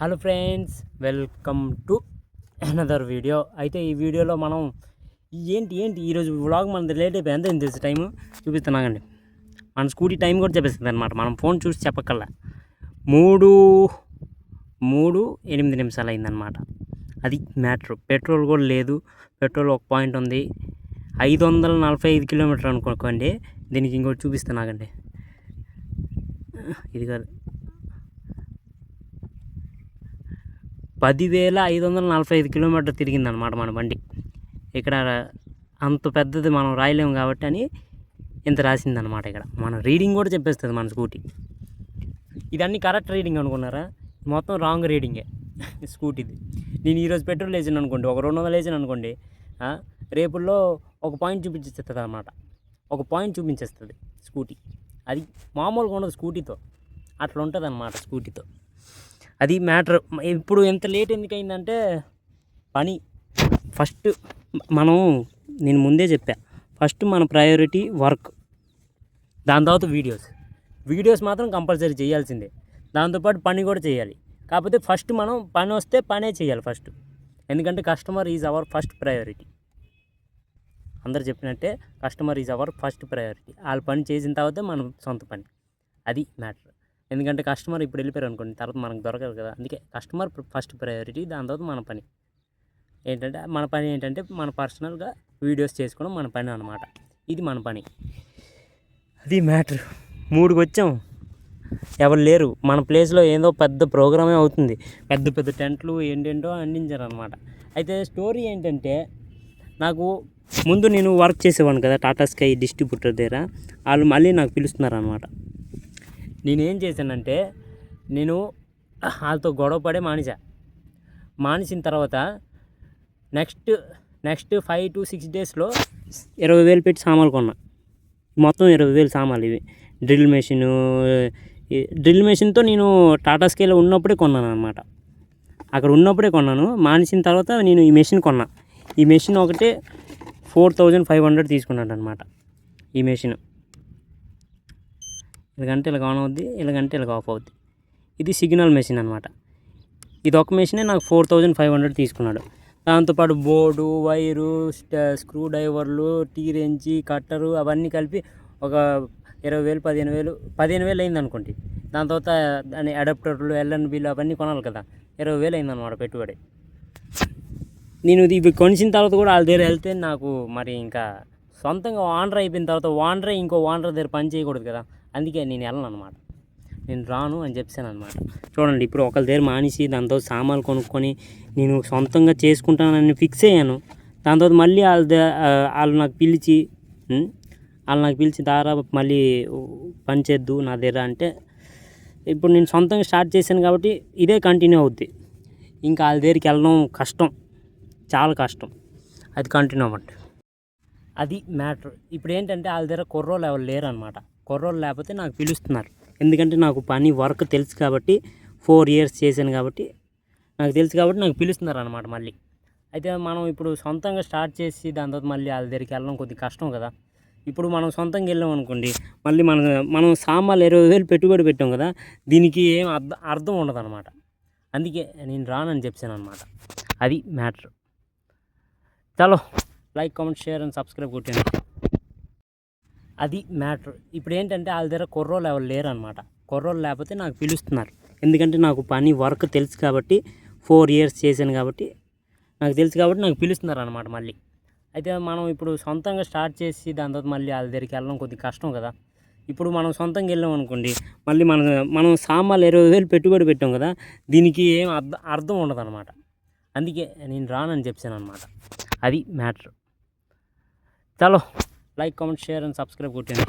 Hello friends, welcome to another video. అయితే ఈ వీడియోలో మనం ఏంటి ఈరోజు వ్లాగ్ మనది లేట్ అయిపోయి ఎంత తెలుసు టైము చూపిస్తున్నానండి. మన స్కూటీ టైం కూడా చెప్పేస్తుంది అనమాట. మనం ఫోన్ చూసి చెప్పకల్లా 3:08 అయిందనమాట. అది మ్యాటర్. పెట్రోల్ కూడా లేదు. పెట్రోల్ ఒక పాయింట్ ఉంది. 545 కిలోమీటర్ అనుకోండి. దీనికి ఇంకోటి చూపిస్తున్నానండి. ఇది కాదు, 10,545 కిలోమీటర్ తిరిగిందనమాట మన బండి. ఇక్కడ అంత పెద్దది మనం రాయలేము కాబట్టి అని ఇంత రాసిందనమాట. ఇక్కడ మన రీడింగ్ కూడా చెప్పేస్తుంది మన స్కూటీ. ఇదన్నీ కరెక్ట్ రీడింగ్ అనుకున్నారా? మొత్తం రాంగ్ రీడింగే స్కూటీది. నేను ఈరోజు పెట్రోల్ వేసాను అనుకోండి, ఒక 200 వేసాను అనుకోండి, రేపుల్లో ఒక పాయింట్ చూపించేస్తుంది అనమాట. ఒక పాయింట్ చూపించేస్తుంది స్కూటీ. అది మామూలుగా ఉండదు స్కూటీతో, అట్లా ఉంటుంది అన్నమాట స్కూటీతో. అది మ్యాటర్. ఇప్పుడు ఎంత లేట్ ఎందుకు అయిందంటే పని ఫస్ట్ నేను ముందే చెప్పా, ఫస్ట్ మన ప్రయారిటీ వర్క్, దాని తర్వాత వీడియోస్ మాత్రం కంపల్సరీ చేయాల్సిందే. దాంతోపాటు పని కూడా చేయాలి. కాకపోతే ఫస్ట్ మనం పని వస్తే పనే చేయాలి ఫస్ట్. ఎందుకంటే customer is our first priority. అందరు చెప్పినట్టే customer is our first priority. వాళ్ళు పని చేసిన తర్వాతే మనం సొంత పని. అది మ్యాటర్. ఎందుకంటే కస్టమర్ ఇప్పుడు వెళ్ళిపోయారు అనుకోండి, తర్వాత మనకు దొరకదు కదా. అందుకే కస్టమర్ ఫస్ట్ ప్రయారిటీ, దాని తర్వాత మన పని ఏంటంటే మన పర్సనల్గా వీడియోస్ చేసుకోవడం మన పని అనమాట. ఇది మన పని. అది మ్యాటర్. 3కి వచ్చాం, ఎవరు లేరు మన ప్లేస్లో. ఏదో పెద్ద ప్రోగ్రామే అవుతుంది. పెద్ద టెంట్లు ఏంటేంటో అందించారు అనమాట. అయితే స్టోరీ ఏంటంటే, నాకు ముందు నేను వర్క్ చేసేవాడిని కదా టాటా స్కై డిస్ట్రిబ్యూటర్ దగ్గర. వాళ్ళు మళ్ళీ నాకు పిలుస్తున్నారు అనమాట. నేనేం చేశానంటే, నేను వాళ్ళతో గొడవ పడే మానేసిన తర్వాత నెక్స్ట్ 5 to 6 డేస్లో 20,000 పెట్టి సామాన్లు కొన్నా. మొత్తం 20,000 సామాన్లు. ఇవి డ్రిల్ మెషిన్తో నేను టాటా స్కైలో ఉన్నప్పుడే కొన్నాను అనమాట. అక్కడ ఉన్నప్పుడే కొన్నాను. మానేసిన తర్వాత నేను ఈ మెషిన్ కొన్నా. ఈ మెషిన్ ఒకటే 4,500 తీసుకున్నాడు అనమాట. ఈ మెషిన్ ఇలాగంటే ఇలాగ ఆన్ అవుద్ది, ఇలాగంటే ఇలాగ ఆఫ్ అవుద్ది. ఇది సిగ్నల్ మెషిన్ అనమాట. ఇది ఒక మెషినే నాకు 4,500 తీసుకున్నాడు. దాంతోపాటు బోర్డు, వైరు, స్క్రూ డ్రైవర్లు, టీ రెంచి, కట్టరు అవన్నీ కలిపి ఒక 20,000 15,000 అయింది అనుకోండి. దాని తర్వాత దాని అడాప్టర్లు, ఎల్ఎన్బిలు అవన్నీ కొనాలి కదా. 20,000 అయిందనమాట పెట్టుబడి. నేను ఇవి కొనిసిన తర్వాత కూడా వాళ్ళ దగ్గర వెళ్తే నాకు మరి ఇంకా సొంతంగా ఓనర్ అయిపోయిన తర్వాత ఇంకో ఓనర్ దగ్గర పని చేయకూడదు కదా. అందుకే నేను వెళ్ళను అనమాట. నేను రాను అని చెప్పాను అనమాట. చూడండి, ఇప్పుడు ఒకరి దగ్గర మానేసి దాంతో సామాన్లు కొనుక్కొని నేను సొంతంగా చేసుకుంటానని ఫిక్స్ అయ్యాను. దాని తర్వాత మళ్ళీ వాళ్ళు నాకు పిలిచి దారా మళ్ళీ పని చేద్దు నా దగ్గర అంటే, ఇప్పుడు నేను సొంతంగా స్టార్ట్ చేశాను కాబట్టి ఇదే కంటిన్యూ అవుద్ది. ఇంకా వాళ్ళ దగ్గరికి వెళ్ళడం కష్టం, చాలా కష్టం. అది కంటిన్యూ అవ్వండి. అది మ్యాటర్. ఇప్పుడు ఏంటంటే వాళ్ళ దగ్గర కుర్రోళ్ళు ఎవరు లేరు అనమాట. కుర్రోళ్ళు లేకపోతే నాకు పిలుస్తున్నారు. ఎందుకంటే నాకు పని వర్క్ తెలుసు కాబట్టి, 4 years చేశాను కాబట్టి నాకు తెలుసు కాబట్టి నాకు పిలుస్తున్నారు అనమాట మళ్ళీ. అయితే మనం ఇప్పుడు సొంతంగా స్టార్ట్ చేసి దాని తర్వాత మళ్ళీ వాళ్ళ దగ్గరికి వెళ్ళడం కొద్దిగా కష్టం కదా. ఇప్పుడు మనం సొంతంగా వెళ్ళాం అనుకోండి, మళ్ళీ మనం సామాన్లు 20,000 పెట్టుబడి పెట్టాం కదా, దీనికి ఏం అర్థం ఉండదు అనమాట. అందుకే నేను రానని చెప్పాను అనమాట. అది మ్యాటర్. చలో, like, comment, share and subscribe కొట్టండి. అది మ్యాటర్. ఇప్పుడు ఏంటంటే వాళ్ళ దగ్గర కుర్రోళ్ళు ఎవరు లేరు అనమాట. కుర్రోళ్ళు లేకపోతే నాకు పిలుస్తున్నారు. ఎందుకంటే నాకు పని వర్క్ తెలుసు కాబట్టి, 4 years చేశాను కాబట్టి నాకు తెలుసు కాబట్టి నాకు పిలుస్తున్నారు అనమాట మళ్ళీ. అయితే మనం ఇప్పుడు సొంతంగా స్టార్ట్ చేసి దాని తర్వాత మళ్ళీ వాళ్ళ దగ్గరికి వెళ్ళడం కొద్దిగా కష్టం కదా. ఇప్పుడు మనం సొంతంగా వెళ్ళాం అనుకోండి, మళ్ళీ మనం సామాన్లు 20,000 పెట్టుబడి పెట్టాం కదా, దీనికి ఏం అర్థం ఉండదు అనమాట. అందుకే నేను రానని చెప్పాను అనమాట. అది మ్యాటర్. చలో, like, comment, share and subscribe కొట్టండి.